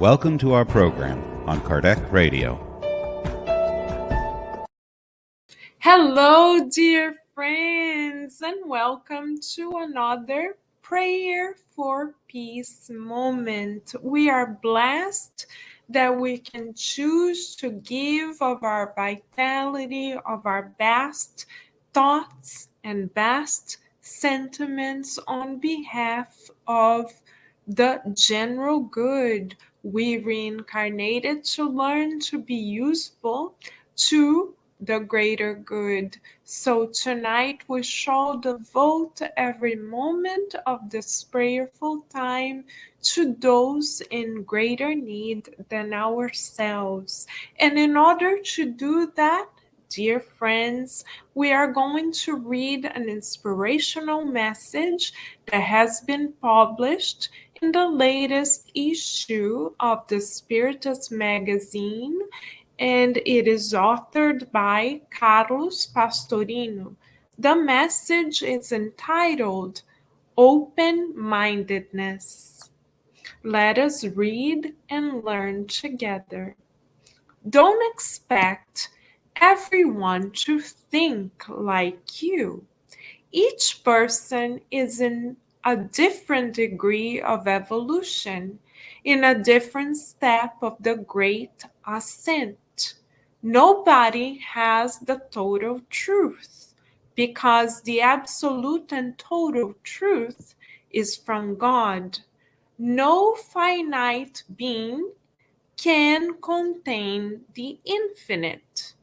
Welcome to our program on Kardec Radio. Hello, dear friends, and welcome to another Prayer for Peace moment. We are blessed that we can choose to give of our vitality, of our best thoughts and best sentiments on behalf of the general good. We reincarnated to learn to be useful to the greater good. So tonight we shall devote every moment of this prayerful time to those in greater need than ourselves. And in order to do that, dear friends, we are going to read an inspirational message that has been published in the latest issue of the Spiritist Magazine, and it is authored by Carlos Pastorino. The message is entitled Open-Mindedness. Let us read and learn together. Don't expect everyone to think like you. Each person is in a different degree of evolution, in a different step of the great ascent. Nobody has the total truth, because the absolute and total truth is from God. No finite being can contain the infinite.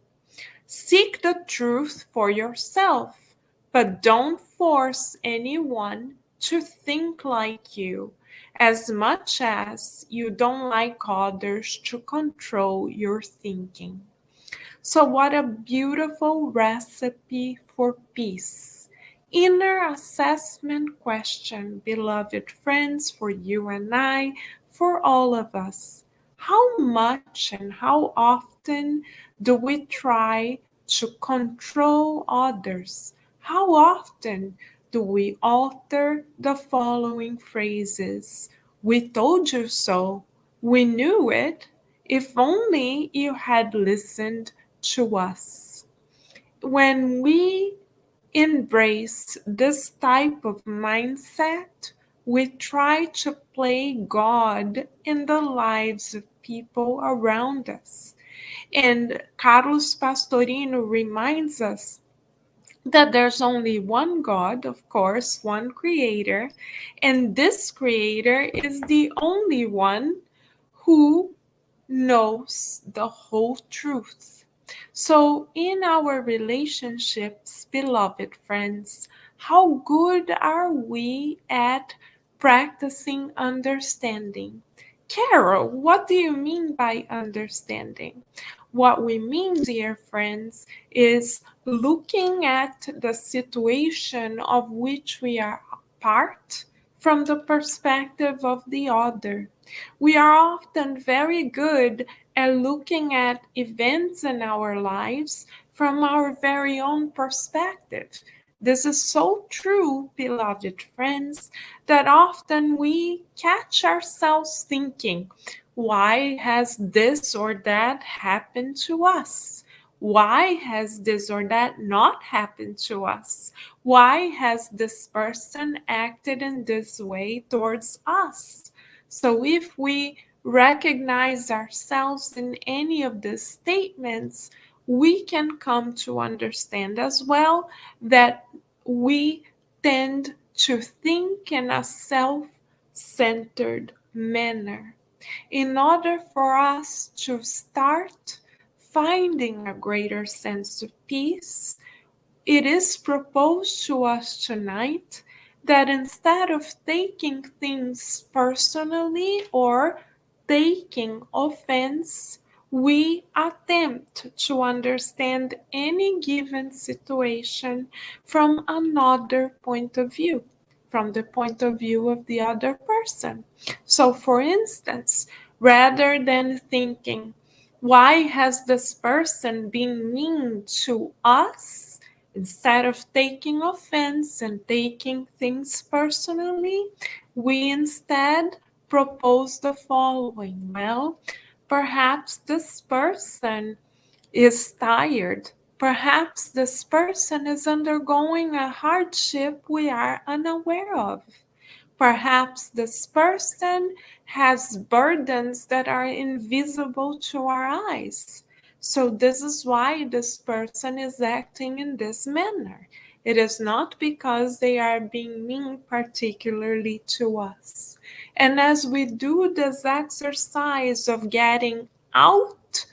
Seek the truth for yourself, but don't force anyone to think like you, as much as you don't like others to control your thinking. So, what a beautiful recipe for peace. Inner assessment question, beloved friends, for you and I, for all of us. How much and how often do we try to control others? How often do we alter the following phrases? We told you so. We knew it. If only you had listened to us. When we embrace this type of mindset, we try to play God in the lives of people around us. And Carlos Pastorino reminds us that there's only one God, of course, one creator, and this creator is the only one who knows the whole truth. So, in our relationships, beloved friends, how good are we at practicing understanding? Carol, what do you mean by understanding? What we mean, dear friends, is looking at the situation of which we are part from the perspective of the other. We are often very good at looking at events in our lives from our very own perspective. This is so true, beloved friends, that often we catch ourselves thinking, why has this or that happened to us? Why has this or that not happened to us? Why has this person acted in this way towards us? So if we recognize ourselves in any of these statements, we can come to understand as well that we tend to think in a self-centered manner. In order for us to start finding a greater sense of peace, it is proposed to us tonight that instead of taking things personally or taking offense, we attempt to understand any given situation from another point of view, from the point of view of the other person. So, for instance, rather than thinking, why has this person been mean to us? Instead of taking offense and taking things personally, we instead propose the following. Well, perhaps this person is tired. Perhaps this person is undergoing a hardship we are unaware of. Perhaps this person has burdens that are invisible to our eyes. So, this is why this person is acting in this manner. It is not because they are being mean, particularly to us. And as we do this exercise of getting out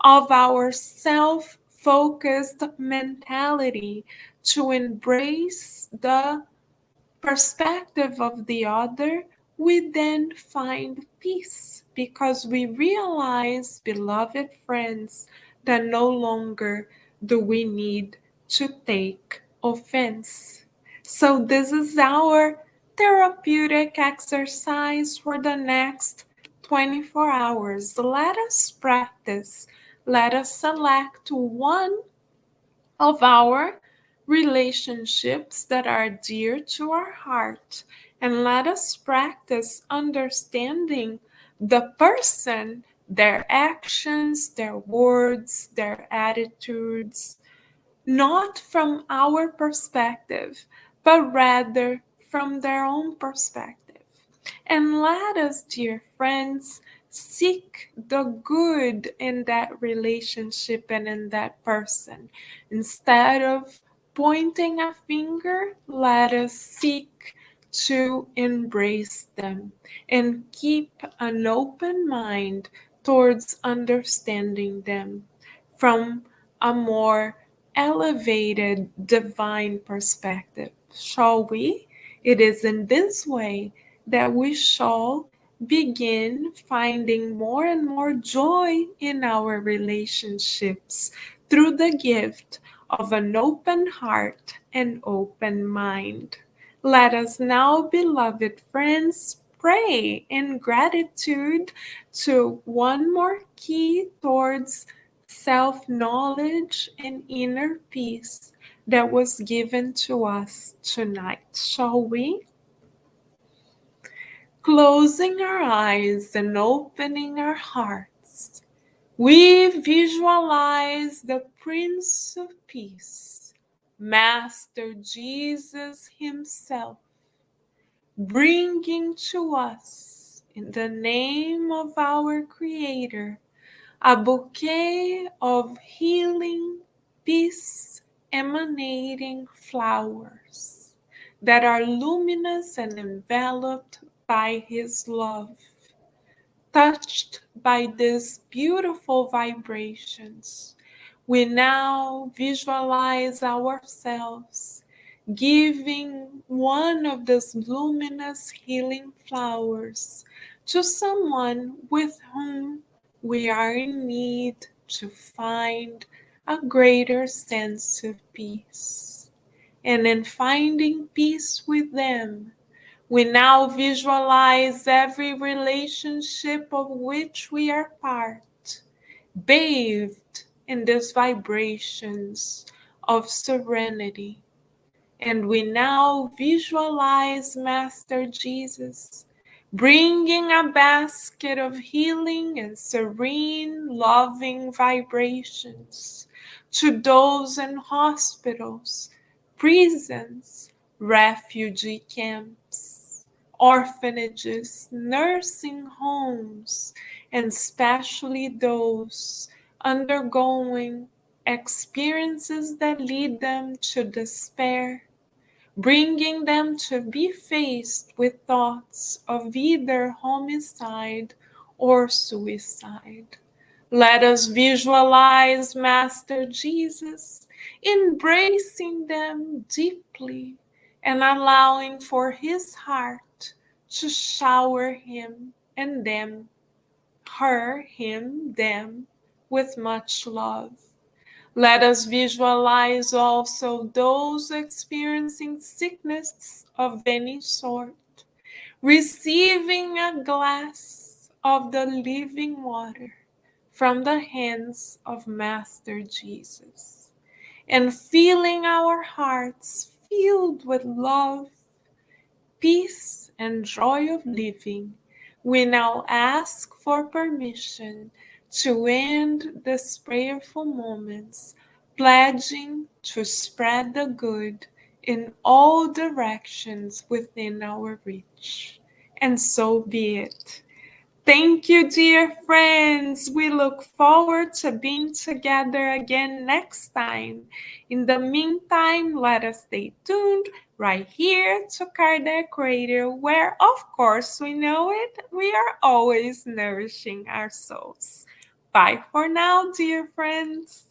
of our self focused mentality to embrace the perspective of the other, we then find peace because we realize, beloved friends, that no longer do we need to take offense. So, this is our therapeutic exercise for the next 24 hours. Let us practice. Let us select one of our relationships that are dear to our heart, and let us practice understanding the person, their actions, their words, their attitudes, not from our perspective, but rather from their own perspective. And let us, dear friends, seek the good in that relationship and in that person. Instead of pointing a finger, let us seek to embrace them and keep an open mind towards understanding them from a more elevated divine perspective. Shall we? It is in this way that we shall begin finding more and more joy in our relationships through the gift of an open heart and open mind. Let us now, beloved friends, pray in gratitude to one more key towards self knowledge and inner peace that was given to us tonight. Shall we? Closing our eyes and opening our hearts, we visualize the Prince of Peace, Master Jesus Himself, bringing to us, in the name of our Creator, a bouquet of healing, peace emanating flowers that are luminous and enveloped by His love. Touched by these beautiful vibrations, we now visualize ourselves giving one of these luminous healing flowers to someone with whom we are in need to find a greater sense of peace. And in finding peace with them, we now visualize every relationship of which we are part, bathed in these vibrations of serenity. And we now visualize Master Jesus bringing a basket of healing and serene, loving vibrations to those in hospitals, prisons, refugee camps, orphanages, nursing homes, and especially those undergoing experiences that lead them to despair, bringing them to be faced with thoughts of either homicide or suicide. Let us visualize Master Jesus embracing them deeply and allowing for His heart to shower him and them, her, him, them with much love. Let us visualize also those experiencing sickness of any sort, receiving a glass of the living water from the hands of Master Jesus, and feeling our hearts filled with love, peace, and joy of living, We now ask for permission to end these prayerful moments, pledging to spread the good in all directions within our reach. And so be it. Thank you, dear friends. We look forward to being together again next time. In the meantime, let us stay tuned right here to Kardec Radio, where, of course, we know it, we are always nourishing our souls. Bye for now, dear friends.